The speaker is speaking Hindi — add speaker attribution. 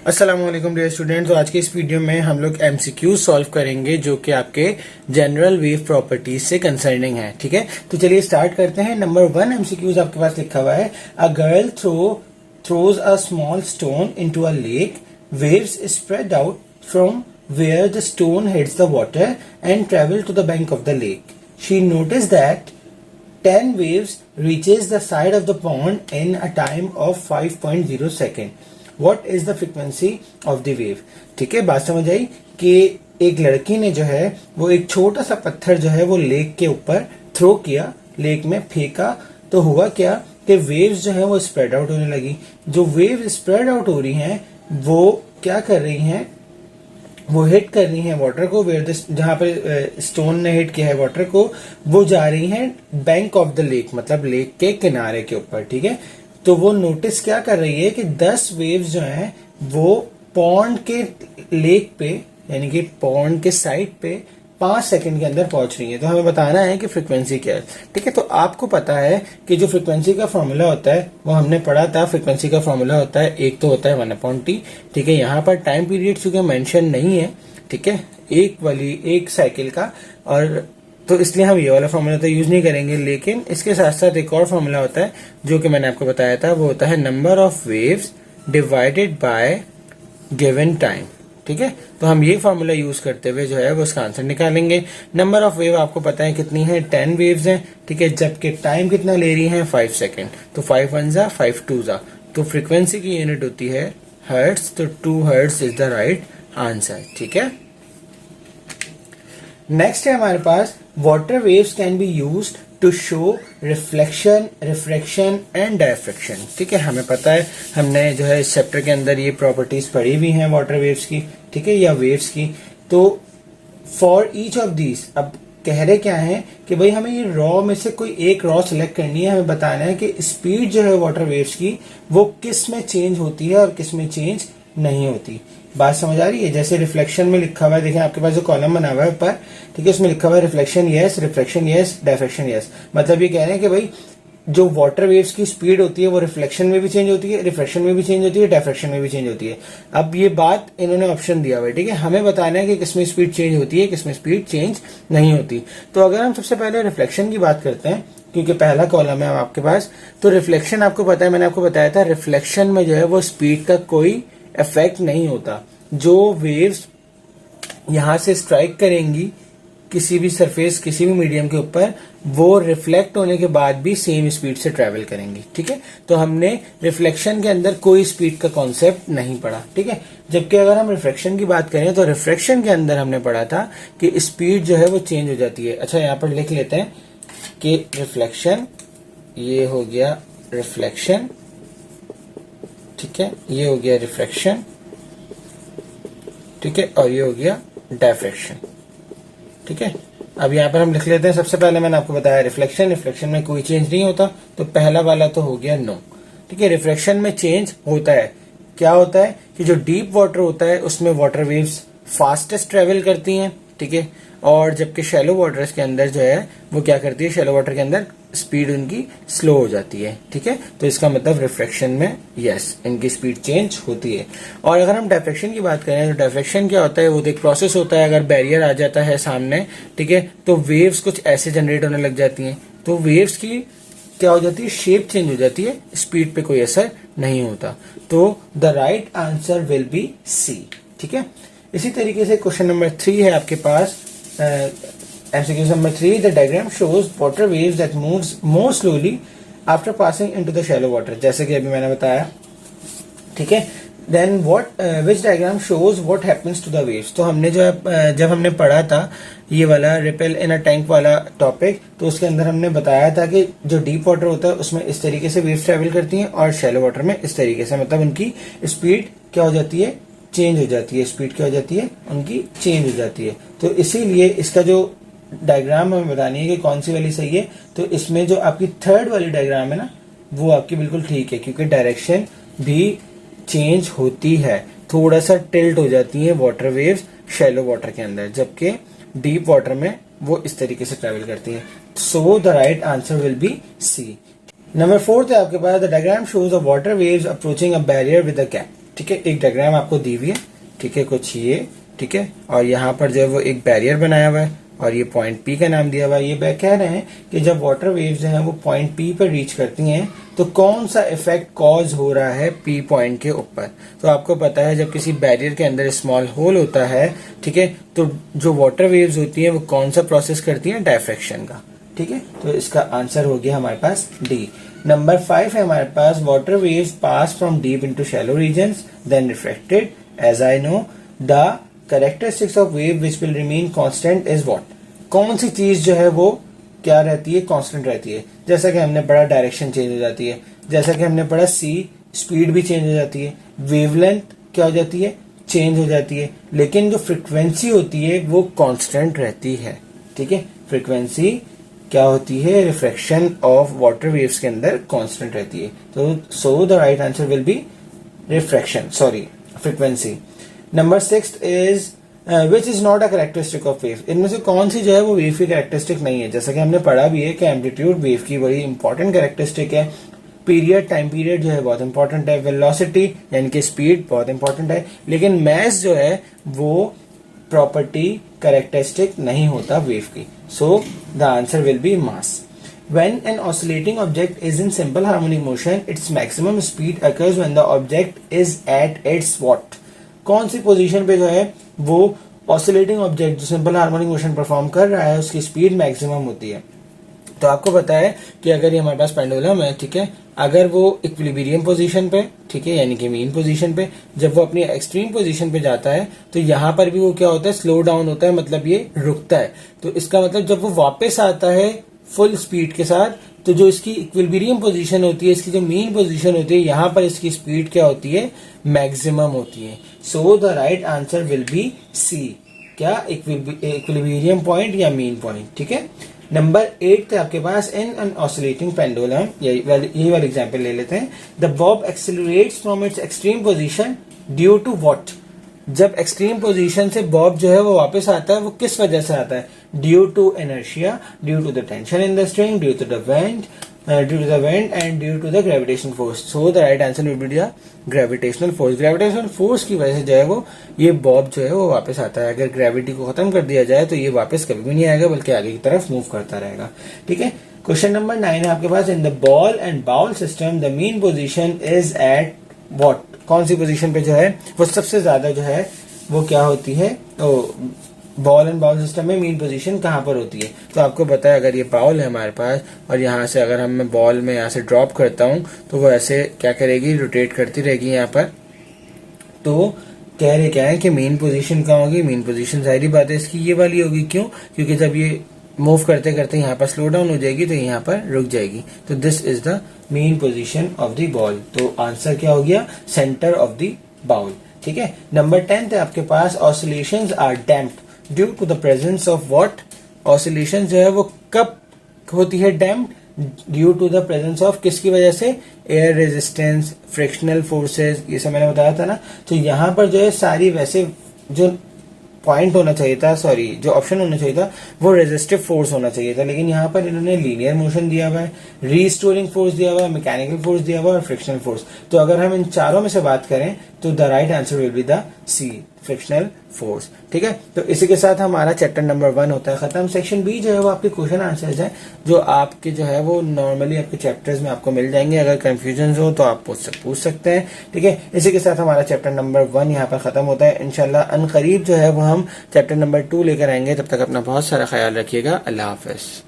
Speaker 1: अस्सलाम वालेकुम डियर स्टूडेंट। तो आज के इस वीडियो में हम लोग एमसीक्यू सॉल्व करेंगे जो कि आपके जनरल वेव प्रॉपर्टीज से कंसर्निंग है। ठीक है, तो चलिए स्टार्ट करते हैं। नंबर 1 एमसीक्यूज आपके पास लिखा हुआ है, a girl throws a small stone into a lake, waves spread out from where the stone hits the water and travel to the bank of the lake. She noticed that 10 waves reaches the side of the pond in a time of 5.0 second. What is the frequency of the wave? ठीक है, बात समझ आई कि एक लड़की ने जो है वो एक छोटा सा पत्थर जो है वो लेक के ऊपर थ्रो किया, लेक में फेंका, तो हुआ क्या कि वेव्स जो है वो स्प्रेड आउट होने लगी। जो वेव स्प्रेड आउट हो रही हैं वो क्या कर रही हैं, वो हिट कर रही हैं वाटर को, जहां पर स्टोन ने हिट किया है वाटर को, वो जा रही हैं बैंक ऑफ द लेक, मतलब लेक के किनारे के ऊपर। ठीक है, तो वो नोटिस क्या कर रही है कि 10 वेव्स जो हैं वो पॉन्ड के लेक पे, यानी कि पॉन्ड के साइड पे 5 सेकंड के अंदर पहुंच रही है। तो हमें बताना है कि फ्रीक्वेंसी क्या है। ठीक है, तो आपको पता है कि जो फ्रीक्वेंसी का फॉर्मूला होता है वो हमने पढ़ा था। फ्रीक्वेंसी का फॉर्मूला होता है, एक तो होता है 1/t। ठीक है, यहाँ पर टाइम पीरियड चूंकि मेंशन नहीं है, ठीक है, एक साइकिल का, और तो इसलिए हम ये वाला फॉर्मूला तो यूज नहीं करेंगे। लेकिन इसके साथ साथ एक और फॉर्मूला होता है जो कि मैंने आपको बताया था, वो होता है number of waves divided by given time. ठीक है, तो हम ये फॉर्मूला यूज करते हुए जो है वो उसका आंसर निकालेंगे। नंबर ऑफ वेव आपको पता है कितनी है, 10 वेव्स हैं। ठीक है, जबकि टाइम कितना ले रही है, 5 सेकेंड। तो 5 1 जा 5 2 जा, तो फ्रीक्वेंसी की यूनिट होती है हर्ट्ज, तो 2 hertz is the right answer. ठीक है, नेक्स्ट है हमारे पास, water waves can be used to show reflection, refraction and diffraction. ठीक है, हमें पता है, हमने जो है इस चैप्टर के अंदर ये प्रॉपर्टीज पढ़ी भी हैं वाटर वेव्स की, ठीक है, या वेव्स की। तो फॉर ईच ऑफ दीज अब कह रहे क्या है कि भाई हमें ये रॉ में से कोई एक रॉ सिलेक्ट करनी है। हमें बताना है कि स्पीड जो है वाटर वेव्स की वो किस में चेंज होती है और किस में चेंज नहीं होती। बात समझ आ रही है? जैसे रिफ्लेक्शन में लिखा हुआ है, देखें आपके पास जो कॉलम बना हुआ है ऊपर, ठीक है, उसमें लिखा हुआ है reflection yes, refraction yes, diffraction yes. मतलब ये कह रहे हैं कि भाई जो वाटर वेव्स की स्पीड होती है वो रिफ्लेक्शन में भी चेंज होती है, रिफ्रैक्शन में भी चेंज होती है, डायफ्रैक्शन में भी चेंज होती है। अब ये बात इन्होंने ऑप्शन दिया हुआ है, ठीक है, हमें बताना है कि किसमें स्पीड चेंज होती है, किसमें स्पीड चेंज नहीं होती। तो अगर हम सबसे पहले रिफ्लेक्शन की बात करते हैं, क्योंकि पहला कॉलम है आपके पास, तो रिफ्लेक्शन आपको पता है, मैंने आपको बताया था, रिफ्लेक्शन में जो है वो स्पीड का कोई इफेक्ट नहीं होता। जो वेव्स यहां से स्ट्राइक करेंगी किसी भी सरफेस, किसी भी मीडियम के ऊपर, वो रिफ्लेक्ट होने के बाद भी सेम स्पीड से ट्रेवल करेंगी। ठीक है, तो हमने रिफ्लेक्शन के अंदर कोई स्पीड का कॉन्सेप्ट नहीं पढ़ा। ठीक है, जबकि अगर हम रिफ्रैक्शन की बात करें तो रिफ्रैक्शन के अंदर हमने पढ़ा था कि स्पीड जो है वो चेंज हो जाती है। अच्छा, यहां पर लिख लेते हैं कि रिफ्लेक्शन, ये हो गया रिफ्लेक्शन, ठीक है, ये हो गया रिफ्रैक्शन, ठीक है, और ये हो गया डायफ्रैक्शन। ठीक है, अब यहाँ पर हम लिख लेते हैं, सबसे पहले मैंने आपको बताया रिफ्लेक्शन, रिफ्लेक्शन में कोई चेंज नहीं होता, तो पहला वाला तो हो गया नो। ठीक है, रिफ्रैक्शन में चेंज होता है। क्या होता है कि जो डीप वाटर होता है उसमें वाटर वेव्स फास्टेस्ट ट्रेवल करती हैं, ठीक है, और जबकि शैलो वाटर्स के अंदर जो है वो क्या करती है, शैलो वाटर के अंदर स्पीड उनकी स्लो हो जाती है। ठीक है, तो इसका मतलब रिफ्रैक्शन में यस इनकी स्पीड चेंज होती है। और अगर हम डायफ्रैक्शन की बात करें तो डायफ्रैक्शन क्या होता है, वो एक प्रोसेस होता है, अगर बैरियर आ जाता है सामने, ठीक है, तो वेव्स कुछ ऐसे जनरेट होने लग जाती हैं, तो वेव्स की क्या हो जाती है, शेप चेंज हो जाती है, स्पीड पे कोई असर नहीं होता। तो the right answer will be C. ठीक है, इसी तरीके से क्वेश्चन नंबर 3 है आपके पास, MCQ number 3, the diagram shows water waves that moves more slowly after passing into the shallow water, जैसे कि अभी मैंने बताया। ठीक है, then which diagram shows what happens to the waves? तो हमने जो जब हमने पढ़ा था ये वाला रिपेल इन अ टैंक वाला टॉपिक, तो उसके अंदर हमने बताया था कि जो डीप वाटर होता है उसमें इस तरीके से वेव्स ट्रेवल करती हैं और शैलो वाटर में इस तरीके से, मतलब उनकी स्पीड क्या हो जाती है, चेंज हो जाती है, स्पीड क्या हो जाती है, उनकी चेंज हो जाती है। तो इसीलिए इसका जो डायग्राम हमें बतानी है कि कौन सी वाली सही है, तो इसमें जो आपकी थर्ड वाली डायग्राम है ना, वो आपकी बिल्कुल ठीक है, क्योंकि डायरेक्शन भी चेंज होती है, थोड़ा सा टिल्ट हो जाती है वाटर वेव्स शैलो वाटर के अंदर, जबकि डीप वाटर में वो इस तरीके से ट्रेवल करती है। So the right answer will be C. Number 4 है आपके पास, the diagram shows the water waves approaching a barrier with a gap. ठीक है, एक डायग्राम आपको दी हुई है, ठीक है, कुछ ये, ठीक है, और यहाँ पर जो है वो एक बैरियर बनाया हुआ है और ये पॉइंट पी का नाम दिया हुआ है। ये कह रहे हैं कि जब वाटर वेव्स जो है वो पॉइंट पी पर रीच करती हैं तो कौन सा इफेक्ट कॉज हो रहा है पी पॉइंट के ऊपर। तो आपको पता है जब किसी बैरियर के अंदर स्मॉल होल होता है, ठीक है, तो जो वाटर वेव्स होती हैं वो कौन सा प्रोसेस करती हैं, डायफ्रैक्शन का, ठीक है। तो इसका आंसर हो गया हमारे पास डी। नंबर 5 है हमारे पास, water waves pass from deep into shallow regions then reflected as I know the characteristics of wave which will remain constant is what. कौन सी चीज जो है वो क्या रहती है, कांस्टेंट रहती है। जैसा कि हमने पढ़ा डायरेक्शन चेंज हो जाती है, जैसा कि हमने पढ़ा सी स्पीड भी चेंज हो जाती है, वेवलेंथ क्या हो जाती है, चेंज हो जाती है, लेकिन जो फ्रीक्वेंसी होती है वो कांस्टेंट रहती है, ठीक है। फ्रीक्वेंसी क्या होती है, रिफ्रैक्शन ऑफ वाटर वेव्स के अंदर कांस्टेंट रहती है। तो सो the right answer will B refraction, sorry frequency. Number 6 is which is not a characteristic of wave. इनमें से कौन सी जो है वो वेव की कैरेक्टरिस्टिक नहीं है। जैसा कि हमने पढ़ा भी है कि एम्पलीट्यूड वेव की बड़ी इंपॉर्टेंट कैरेक्टरिस्टिक है, पीरियड टाइम पीरियड जो है बहुत इंपॉर्टेंट है, वेलोसिटी यानी कि स्पीड बहुत इंपॉर्टेंट है, लेकिन मैस जो है वो प्रॉपर्टी कैरेक्टरिस्टिक नहीं होता वेव की। So the answer will B mass. When an oscillating object is in simple harmonic motion, its maximum speed occurs when the object is at its what? कौन सी पोजीशन पे जो है वो ऑसिलेटिंग ऑब्जेक्ट जो सिंपल हार्मोनिक मोशन परफॉर्म कर रहा है उसकी स्पीड मैक्सिमम होती है। तो आपको पता है कि अगर ये हमारे पास पेंडुलम है, ठीक है, अगर वो इक्विलिब्रियम पोजीशन पे, ठीक है, यानी कि मीन पोजीशन पे, जब वो अपनी एक्सट्रीम पोजीशन पे जाता है तो यहाँ पर भी वो क्या होता है, स्लो डाउन होता है, मतलब ये रुकता है। तो इसका मतलब जब वो वापस आता है फुल स्पीड के साथ, तो जो इसकी इक्विलिब्रियम पोजीशन होती है, इसकी जो मीन पोजीशन होती है, यहाँ पर इसकी स्पीड क्या होती है, मैक्सिमम होती है। So the right answer will be C, क्या इक्विलिब्रियम पॉइंट या मीन पॉइंट, ठीक है। नंबर 8 थे आपके पास, इन एन ऑसिलेटिंग पेंडुलम, यही वाला एग्जांपल ले लेते हैं। The bob accelerates from its extreme position due to what. जब एक्सट्रीम पोजीशन से बॉब जो है वो वापस आता है, वो किस वजह से आता है, due to inertia, due to the tension in the string, due to the wind and due to the gravitational force. So the right answer will be the gravitational force. Gravitational force की वजह से जो है वो ये बॉब जो है वो वापस आता है। अगर ग्रेविटी को खत्म कर दिया जाए तो ये वापस कभी भी नहीं आएगा, बल्कि आगे की तरफ मूव करता रहेगा, ठीक है। क्वेश्चन नंबर 9 है आपके पास, in the ball and bowl system the mean position is at what. कौन सी पोजीशन पे जो है वो सबसे ज्यादा जो है वो क्या होती है, तो बॉल एंड बाउल सिस्टम में मीन पोजीशन कहाँ पर होती है। तो आपको पता है अगर ये बाउल है हमारे पास और यहाँ से अगर हम मैं बॉल में यहाँ से ड्रॉप करता हूँ तो वो ऐसे क्या करेगी, रोटेट करती रहेगी यहाँ पर। तो कह रहे क्या है कि मेन पोजीशन कहाँ होगी, मेन पोजीशन जाहिर बात है इसकी ये वाली होगी। क्यों, क्योंकि जब ये मूव करते करते यहाँ पर स्लो डाउन हो जाएगी तो यहाँ पर रुक जाएगी। तो this is the main position of the ball. तो आंसर क्या हो गया, सेंटर ऑफ द बाउल, ठीक है। नंबर 10 है आपके पास, oscillations are damped due to the presence of what. Oscillation जो है वो कब होती है damped, due to the presence of किसकी वजह से, एयर रेजिस्टेंस, फ्रिक्शनल फोर्सेस, ये सब मैंने बताया था ना। तो यहाँ पर जो है सारी वैसे जो पॉइंट होना चाहिए था, सॉरी जो ऑप्शन होना चाहिए था वो रेजिस्टिव फोर्स होना चाहिए था, लेकिन यहाँ पर इन्होंने लीनियर मोशन दिया हुआ है, रीस्टोरिंग फोर्स दिया हुआ है, मैकेनिकल फोर्स दिया हुआ है और फ्रिक्शनल फोर्स। तो अगर हम इन चारों में से बात करें तो the right answer will be the C, frictional force, ठीक है। तो इसी के साथ हमारा चैप्टर नंबर 1 होता है खत्म। सेक्शन बी जो है वो आपके क्वेश्चन आंसर्स है जो आपके जो है वो नॉर्मली आपके चैप्टर्स में आपको मिल जाएंगे। अगर कंफ्यूजन हो तो आप पूछ सकते हैं, ठीक है। इसी के साथ हमारा चैप्टर नंबर 1 यहाँ पर खत्म होता है। इंशाल्लाह अनकरीब जो है वो हम चैप्टर नंबर 2 लेकर आएंगे। तब तक अपना बहुत सारा ख्याल रखिएगा। अल्लाह हाफिज।